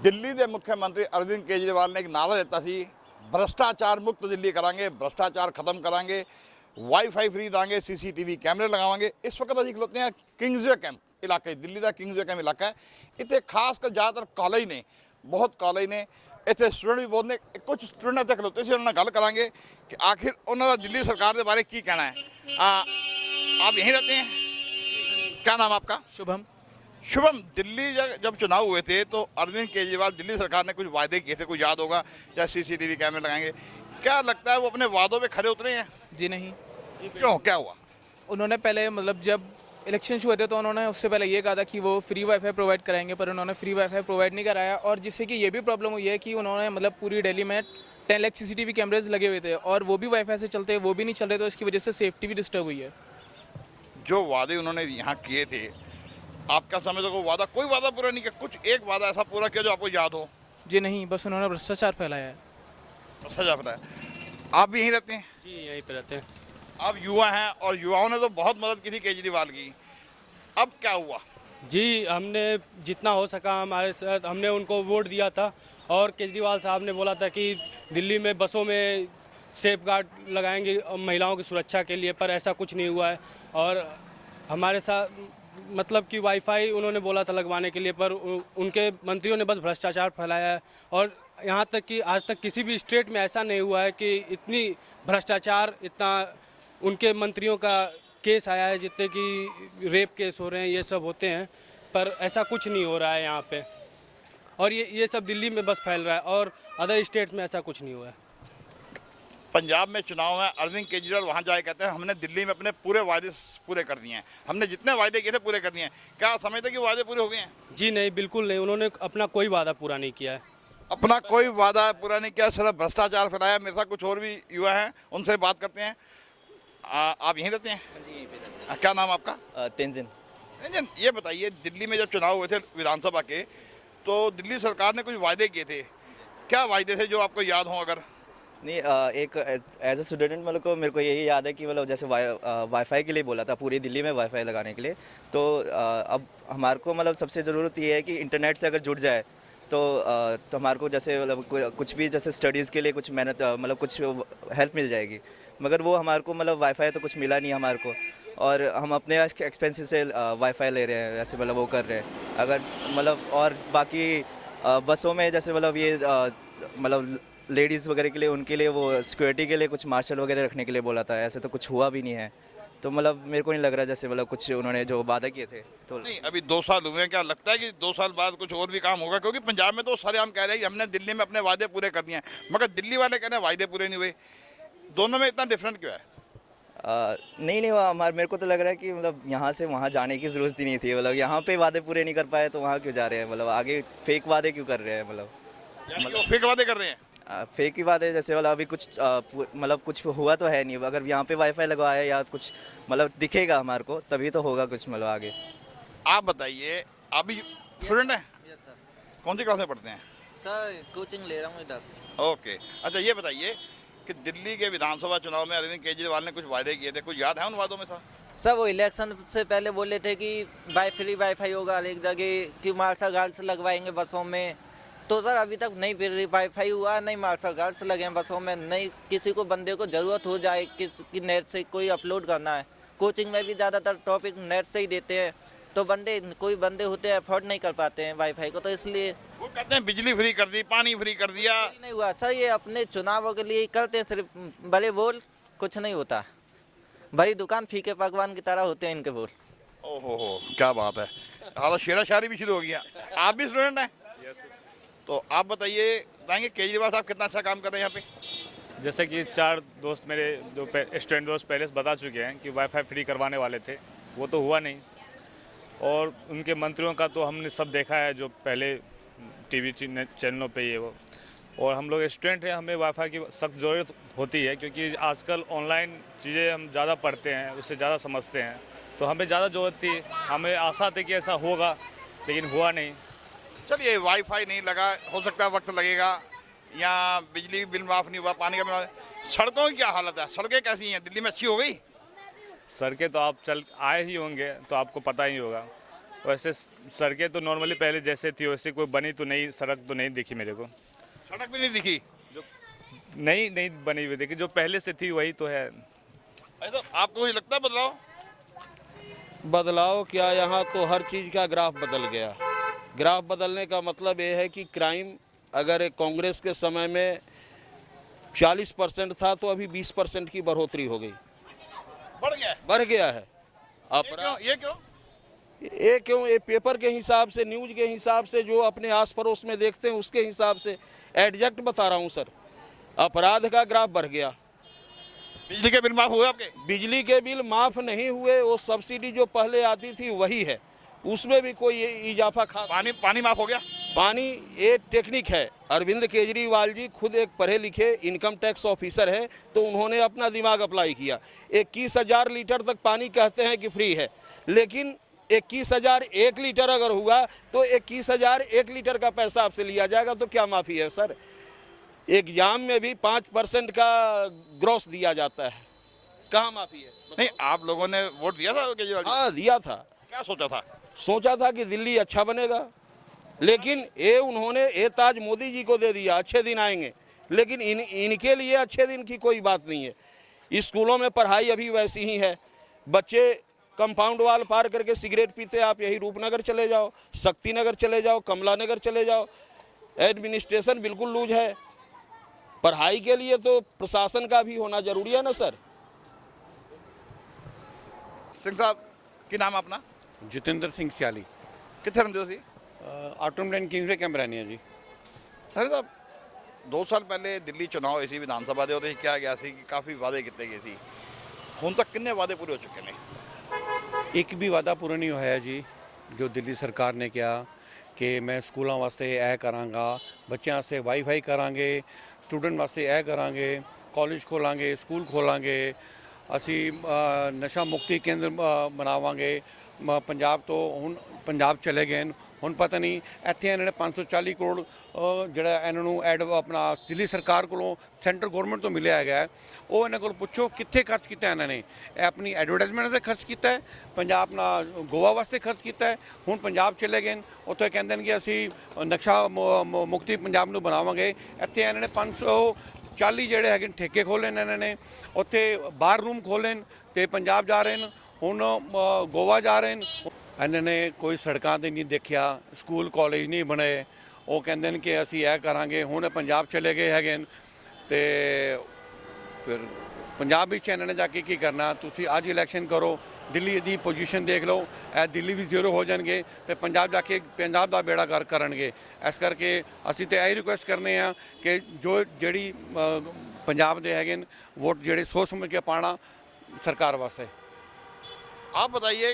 दिल्ली के मुख्यमंत्री अरविंद केजरीवाल ने एक नारा दिता सी, भ्रष्टाचार मुक्त दिल्ली करांगे, भ्रष्टाचार खत्म करांगे, वाईफाई फ्री देंगे, सीसीटीवी कैमरे लगावांगे। इस वक्त अभी खलोते हैं किंग्सवे कैंप इलाके, दिल्ली का किंग्सवे कैंप इलाका है। इतने खासकर ज़्यादातर कॉलेज ने, बहुत कॉलेज ने, इतने स्टूडेंट भी बहुत ने। कुछ स्टूडेंट इतने खलोते से उन्होंने गल करांगे कि आखिर उन्होंने दिल्ली सरकार के बारे की कहना है। आप यहीं रहते हैं? क्या नाम आपका? शुभम। शुभम, दिल्ली जब चुनाव हुए थे तो अरविंद केजरीवाल, दिल्ली सरकार ने कुछ वायदे किए थे, कुछ याद होगा, चाहे सीसीटीवी कैमरे लगाएंगे। क्या लगता है वो अपने वादों पे खरे उतरे हैं? जी नहीं। क्यों, क्या हुआ? उन्होंने पहले मतलब जब इलेक्शन हुए थे तो उन्होंने उससे पहले ये कहा था कि वो फ्री वाईफाई प्रोवाइड कराएंगे, पर उन्होंने फ्री वाईफाई प्रोवाइड नहीं कराया। और जिससे कि ये भी प्रॉब्लम हुई है कि उन्होंने मतलब पूरी दिल्ली में 10 लाख सीसीटीवी कैमरेज लगे हुए थे और वो भी वाईफाई से चलते, वो भी नहीं चल रहे, तो इसकी वजह से सेफ्टी भी डिस्टर्ब हुई है। जो वादे उन्होंने यहाँ किए थे, आपका समझ को वादा, कोई वादा पूरा नहीं किया? कुछ एक वादा ऐसा पूरा किया जो आपको याद हो? जी नहीं, बस उन्होंने भ्रष्टाचार फैलाया है। सजा पता है। आप भी यहीं रहते हैं? जी यहीं पे रहते हैं। आप युवा हैं और युवाओं ने तो बहुत मदद की थी केजरीवाल की। अब क्या हुआ? जी हमने जितना हो सका हमारे साथ, हमने उनको वोट दिया था और केजरीवाल साहब ने बोला था कि दिल्ली में बसों में सेफ गार्ड लगाएंगे महिलाओं की सुरक्षा के लिए, पर ऐसा कुछ नहीं हुआ है। और हमारे साथ मतलब कि वाईफाई उन्होंने बोला था लगवाने के लिए, पर उनके मंत्रियों ने बस भ्रष्टाचार फैलाया है। और यहाँ तक कि आज तक किसी भी स्टेट में ऐसा नहीं हुआ है कि इतनी भ्रष्टाचार, इतना उनके मंत्रियों का केस आया है, जितने कि रेप केस हो रहे हैं, ये सब होते हैं, पर ऐसा कुछ नहीं हो रहा है यहाँ पे। और ये सब दिल्ली में बस फैल रहा है और अदर स्टेट्स में ऐसा कुछ नहीं हुआ है। पंजाब में चुनाव है, अरविंद केजरीवाल वहाँ जाए कहते हैं हमने दिल्ली में अपने पूरे वादे पूरे कर दिए हैं, हमने जितने वादे किए थे पूरे कर दिए हैं। क्या समझते कि वादे पूरे हो गए हैं? जी नहीं, बिल्कुल नहीं, उन्होंने अपना कोई वादा पूरा नहीं किया है। अपना कोई वादा पूरा नहीं किया, सिर्फ भ्रष्टाचार फैलाया। मेरे साथ कुछ और भी युवा हैं, उनसे बात करते हैं। आप यहीं रहते हैं? जी। क्या नाम आपका? तेंजिन। रंजन, ये बताइए, दिल्ली में जब चुनाव हुए थे विधानसभा के, तो दिल्ली सरकार ने कुछ वायदे किए थे। क्या वायदे थे जो आपको याद हो? अगर नहीं, एक एज अ स्टूडेंट मतलब को मेरे को यही याद है कि मतलब जैसे वाईफाई के लिए बोला था, पूरी दिल्ली में वाईफाई लगाने के लिए। तो अब हमारे को मतलब सबसे ज़रूरत ये है कि इंटरनेट से अगर जुड़ जाए तो हमारे को जैसे मतलब कुछ भी जैसे स्टडीज़ के लिए कुछ मेहनत मतलब कुछ हेल्प मिल जाएगी। मगर वो हमारे को मतलब वाईफाई तो कुछ मिला नहीं हमारे को, और हम अपने एक्सपेंसेस से वाईफाई ले रहे हैं, ऐसे मतलब वो कर रहे हैं। अगर मतलब और बाकी बसों में जैसे मतलब ये मतलब लेडीज़ वगैरह के लिए, उनके लिए वो सिक्योरिटी के लिए कुछ मार्शल वगैरह रखने के लिए बोला था, ऐसे तो कुछ हुआ भी नहीं है। तो मतलब मेरे को नहीं लग रहा जैसे मतलब कुछ उन्होंने जो वादा किए थे तो नहीं, अभी 2 साल हुए हैं, क्या लगता है कि 2 साल बाद कुछ और भी काम होगा? क्योंकि पंजाब में तो सरेआम कह रहे हैं कि हमने दिल्ली में अपने वादे पूरे कर दिए हैं, मगर दिल्ली वाले कह रहे हैं वादे पूरे नहीं हुए। दोनों में इतना डिफरेंट क्यों है? नहीं हुआ हमारे। मेरे को तो लग रहा है कि मतलब यहाँ से वहाँ जाने की ज़रूरत ही नहीं थी। मतलब यहाँ पे वादे पूरे नहीं कर पाए तो वहाँ क्यों जा रहे हैं? मतलब आगे फेक वादे क्यों कर रहे हैं? यानी कि वो फेक वादे कर रहे हैं। फेक ही बात है। जैसे मतलब अभी कुछ मतलब कुछ हुआ तो है नहीं। अगर यहाँ पे वाईफाई लगवाया या कुछ मतलब दिखेगा हमारे को, तभी तो होगा कुछ मतलब आगे। आप बताइए, आप भी स्टूडेंट हैं? कौन सी क्लास में पढ़ते हैं? सर कोचिंग ले रहा हूँ इधर। ओके, अच्छा ये बताइए कि दिल्ली के विधानसभा चुनाव में अरविंद केजरीवाल ने कुछ वादे किए थे, कुछ याद है उन वादों में? सर वो इलेक्शन से पहले बोले थे कि फ्री वाईफाई होगा हर एक जगह, कि मार्शल गार्ड्स लगवाएंगे बसों में। तो सर अभी तक नहीं फ्री वाईफाई हुआ, नहीं मार्शल गार्ड्स लगे हैं बसों में, नहीं किसी को बंदे को ज़रूरत हो जाए किसी नेट से कोई अपलोड करना है। कोचिंग में भी ज़्यादातर टॉपिक नेट से ही देते हैं, तो कोई बंदे होते हैं अफोर्ड नहीं कर पाते हैं वाईफाई को, तो इसलिए वो कहते हैं बिजली फ्री कर दी, पानी फ्री कर दिया। नहीं हुआ सर, ये अपने चुनावों के लिए ही करते हैं, सिर्फ बड़े बोल, कुछ नहीं होता। बड़ी दुकान फीके पकवान की तरह होते हैं इनके बोल। ओहो, क्या बात है। हाँ, शेरा शायरी भी शुरू हो गया। आप भी स्टूडेंट हैं? तो आप बताइए केजरीवाल साहब कितना अच्छा काम कर रहे हैं यहाँ पे? जैसे कि 4 दोस्त मेरे जो स्टूडेंट दोस्त पहले से बता चुके हैं कि वाईफाई फ्री करवाने वाले थे, वो तो हुआ नहीं। और उनके मंत्रियों का तो हमने सब देखा है, जो पहले टीवी चैनलों पे ये वो। और हम लोग स्टूडेंट हैं, हमें वाईफाई की सख्त ज़रूरत होती है, क्योंकि आजकल ऑनलाइन चीज़ें हम ज़्यादा पढ़ते हैं, उससे ज़्यादा समझते हैं, तो हमें ज़्यादा ज़रूरत थी। हमें आशा थी कि ऐसा होगा, लेकिन हुआ नहीं। चलिए, वाईफाई नहीं लगा, हो सकता है वक्त लगेगा, या बिजली बिल माफ़ नहीं हुआ, पानी का बिल माफ़। सड़कों की क्या हालत है? सड़कें कैसी हैं दिल्ली में? अच्छी हो गई? सड़कें तो आप चल आए ही होंगे तो आपको पता ही होगा। वैसे सड़कें तो नॉर्मली पहले जैसे थी वैसे कोई बनी तो नहीं, सड़क तो नहीं दिखी मेरे को। सड़क भी नहीं दिखी। नहीं बनी हुई देखी, जो पहले से थी वही तो है। ऐसा आपको ही लगता है बदलाव? बदलाव क्या, यहाँ तो हर चीज़ का ग्राफ बदल गया। ग्राफ बदलने का मतलब ये है कि क्राइम अगर कांग्रेस के समय में 40% था तो अभी 20% की बढ़ोतरी हो गई, बढ़ गया है। ये क्यों? ये पेपर के हिसाब से, न्यूज़ के हिसाब से, जो अपने आस पड़ोस में देखते हैं उसके हिसाब से एग्जैक्ट बता रहा हूँ सर। अपराध का ग्राफ बढ़ गया। बिजली के बिल माफ हुए आपके? बिजली के बिल माफ़ नहीं हुए, वो सब्सिडी जो पहले आती थी वही है, उसमें भी कोई इजाफा खास। पानी माफ हो गया? पानी ये टेक्निक है। अरविंद केजरीवाल जी खुद एक पढ़े लिखे इनकम टैक्स ऑफिसर है, तो उन्होंने अपना दिमाग अप्लाई किया। 21,000 लीटर तक पानी कहते हैं कि फ्री है, लेकिन 21,001 लीटर अगर हुआ तो 21,001 लीटर का पैसा आपसे लिया जाएगा, तो क्या माफ़ी है सर? एग्जाम में भी 5% का ग्रॉस दिया जाता है, कहाँ माफ़ी है? नहीं, आप लोगों ने वोट दिया था केजरीवाल जी? हाँ दिया था। क्या सोचा था? सोचा था कि दिल्ली अच्छा बनेगा, लेकिन ये उन्होंने ये ताज मोदी जी को दे दिया, अच्छे दिन आएंगे, लेकिन इनके लिए अच्छे दिन की कोई बात नहीं है। स्कूलों में पढ़ाई अभी वैसी ही है, बच्चे कंपाउंड वाल पार करके सिगरेट पीते। आप यही रूपनगर चले जाओ, शक्ति नगर चले जाओ, कमला नगर चले जाओ, एडमिनिस्ट्रेशन बिल्कुल लूज है। पढ़ाई के लिए तो प्रशासन का भी होना जरूरी है ना सर। सिंह साहब, की नाम अपना? जितेंद्र सिंह सियाली, कितने रहते हो सी? ऑटोमलैंड किंग्सवे कैमरानी है जी। अरे साहब, 2 साल पहले दिल्ली चुनाव इसी विधानसभा दे होते क्या गया सी कि काफ़ी वादे किए गए सी, हुण तक कितने वादे पूरे हो चुके हैं? एक भी वादा पूरा नहीं होया जी। जो दिल्ली सरकार ने किया कि मैं स्कूलों वास्ते यह करांगा, बच्चों वास्ते वाईफाई करांगे, स्टूडेंट वास्ते यह करांगे, कॉलेज खोलांगे, स्कूल खोलांगे, असी नशा मुक्ति केंद्र बनावांगे। पंजाब तो हुण पंजाब चले गए, हुण पता नहीं इत्थे इन्होंने 540 करोड़ ਜਿਹੜਾ ਇਹਨਾਂ ਨੂੰ ਐਡ ਆਪਣਾ ਦਿੱਲੀ ਸਰਕਾਰ ਕੋਲੋਂ ਸੈਂਟਰ ਗਵਰਨਮੈਂਟ ਤੋਂ ਮਿਲਿਆ ਗਿਆ, ਉਹ ਇਹਨਾਂ ਕੋਲ ਪੁੱਛੋ ਕਿੱਥੇ ਖਰਚ ਕੀਤਾ ਇਹਨਾਂ ਨੇ। ਇਹ ਆਪਣੀ ਐਡਵਰਟਾਈਜ਼ਮੈਂਟ 'ਤੇ ਖਰਚ ਕੀਤਾ ਹੈ, ਪੰਜਾਬ ਨਾਲ ਗੋਆ ਵਾਸਤੇ ਖਰਚ ਕੀਤਾ ਹੈ। ਹੁਣ ਪੰਜਾਬ ਚਲੇ ਗਏ, ਉੱਥੇ ਕਹਿੰਦੇ ਨੇ ਕਿ ਅਸੀਂ ਨਕਸ਼ਾ ਮੁਕਤੀ ਪੰਜਾਬ ਨੂੰ ਬਣਾਵਾਂਗੇ। ਇੱਥੇ ਇਹਨਾਂ ਨੇ 540 ਜਿਹੜੇ ਹੈਗੇ ਠੇਕੇ ਖੋਲ੍ਹੇ ਨੇ ਇਹਨਾਂ ਨੇ, ਉੱਥੇ ਬਾਰ ਰੂਮ ਖੋਲ੍ਹੇ ਨੇ ਅਤੇ ਪੰਜਾਬ ਜਾ ਰਹੇ ਨੇ, ਹੁਣ ਗੋਆ ਜਾ ਰਹੇ ਨੇ। ਇਹਨਾਂ ਨੇ ਕੋਈ ਸੜਕਾਂ 'ਤੇ ਨਹੀਂ ਦੇਖਿਆ, ਸਕੂਲ ਕਾਲਜ ਨਹੀਂ ਬਣੇ। ਉਹ ਕਹਿੰਦੇ ਨੇ ਕਿ ਅਸੀਂ ਇਹ ਕਰਾਂਗੇ। ਹੁਣ ਪੰਜਾਬ ਚਲੇ ਗਏ ਹੈਗੇ ਤੇ ਫਿਰ ਪੰਜਾਬ ਵਿੱਚ ਇਹਨਾਂ ਨੇ ਜਾ ਕੇ ਕੀ ਕਰਨਾ? ਤੁਸੀਂ ਅੱਜ ਇਲੈਕਸ਼ਨ ਕਰੋ, ਦਿੱਲੀ ਦੀ ਪੋਜੀਸ਼ਨ ਦੇਖ ਲਓ, ਇਹ ਦਿੱਲੀ ਵੀ ਜ਼ੀਰੋ ਹੋ ਜਾਣਗੇ ਤੇ ਪੰਜਾਬ ਜਾ ਕੇ ਪੰਜਾਬ ਦਾ ਬੇੜਾ ਗਰਕ ਕਰਨਗੇ। ਇਸ ਕਰਕੇ ਅਸੀਂ ਤਾਂ ਇਹ ਰਿਕੁਐਸਟ ਕਰਨੇ ਆ ਕਿ ਜਿਹੜੀ ਪੰਜਾਬ ਦੇ ਹੈਗੇ ਨੇ ਵੋਟ ਜਿਹੜੇ सोच समझ के पाना सरकार वास्ते। आप बताइए,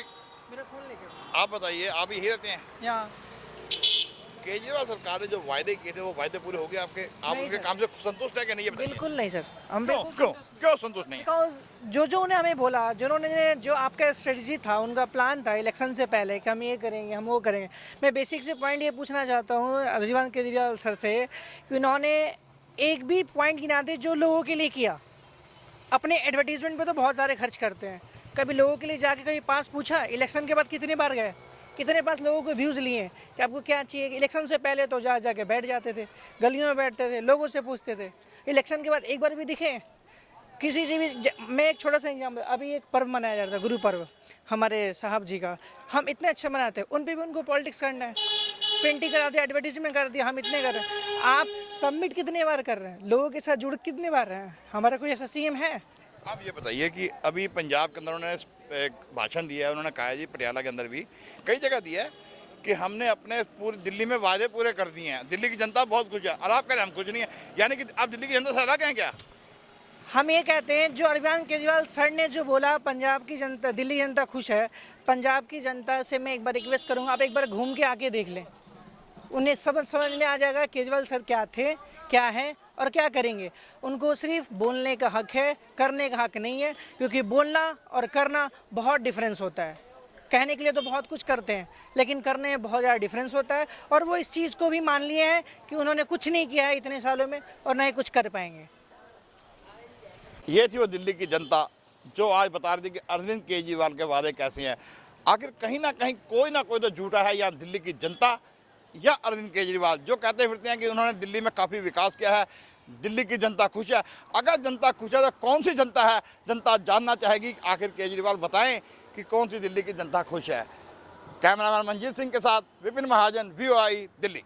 आप यही रहते हैं यहाँ? केजरीवाल सरकार ने जो वायदे किए थे वो वायदे पूरे हो गए आपके? आप उनके काम से संतुष्ट है कि नहीं, ये बताइए। बिल्कुल नहीं सर, हम क्यों संतुष्ट नहीं? बिकॉज जो उन्हें हमें बोला, जो आपका स्ट्रेटजी था, उनका प्लान था इलेक्शन से पहले कि हम ये करेंगे, हम वो करेंगे। मैं बेसिक से पॉइंट ये पूछना चाहता हूँ अरविंद केजरीवाल सर से कि उन्होंने एक भी पॉइंट गिनाते जो लोगों के लिए किया। अपने एडवर्टीजमेंट पे तो बहुत सारे खर्च करते हैं, कभी लोगों के लिए जाके कभी पास पूछा? इलेक्शन के बाद कितने बार गए, कितने पास लोगों को व्यूज़ लिए कि आपको क्या चाहिए? इलेक्शन से पहले तो जाके बैठ जाते थे, गलियों में बैठते थे, लोगों से पूछते थे। इलेक्शन के बाद एक बार भी दिखे किसी से भी? मैं एक छोटा सा एग्जाम्पल, अभी एक पर्व मनाया जा रहा था, गुरु पर्व हमारे साहब जी का, हम इतने अच्छा मनाते हैं, उन पर भी उनको पॉलिटिक्स करना है, प्रिंटिंग करा दिया, एडवर्टीजमेंट कर दिया, हम इतने कर रहे हैं। आप सबमिट कितने बार कर रहे हैं, लोगों के साथ जुड़ कितने बार रहे हैं? हमारा कोई ऐसा सीएम है? आप ये बताइए कि अभी पंजाब के अंदर उन्होंने एक भाषण दिया है, उन्होंने कहा है जी, पटियाला के अंदर भी कई जगह दिया है कि हमने अपने पूरी दिल्ली में वादे पूरे कर दिए हैं, दिल्ली की जनता बहुत खुश है, और आप कह रहे हैं हम कुछ नहीं है। यानी कि आप दिल्ली की जनता से अलग हैं क्या? हम ये कहते हैं जो अरविंद केजरीवाल सर ने जो बोला, पंजाब की जनता, दिल्ली जनता खुश है। पंजाब की जनता से मैं एक बार रिक्वेस्ट करूँगा, आप एक बार घूम के आके देख लें, उन्हें समझ में आ जाएगा केजरीवाल सर क्या थे, क्या हैं और क्या करेंगे। उनको सिर्फ बोलने का हक है, करने का हक नहीं है, क्योंकि बोलना और करना बहुत डिफरेंस होता है। कहने के लिए तो बहुत कुछ करते हैं, लेकिन करने में बहुत ज़्यादा डिफरेंस होता है। और वो इस चीज़ को भी मान लिए हैं कि उन्होंने कुछ नहीं किया है इतने सालों में और ना ही कुछ कर पाएंगे। ये थी वो दिल्ली की जनता जो आज बता रही थी कि अरविंद केजरीवाल के वादे कैसे हैं। आखिर कहीं ना कोई तो झूठा है, या दिल्ली की जनता या अरविंद केजरीवाल जो कहते फिरते हैं कि उन्होंने दिल्ली में काफ़ी विकास किया है, दिल्ली की जनता खुश है। अगर जनता खुश है तो कौन सी जनता है, जनता जानना चाहेगी। आखिर केजरीवाल बताएं कि कौन सी दिल्ली की जनता खुश है। कैमरामैन मंजीत सिंह के साथ विपिन महाजन, VOA दिल्ली।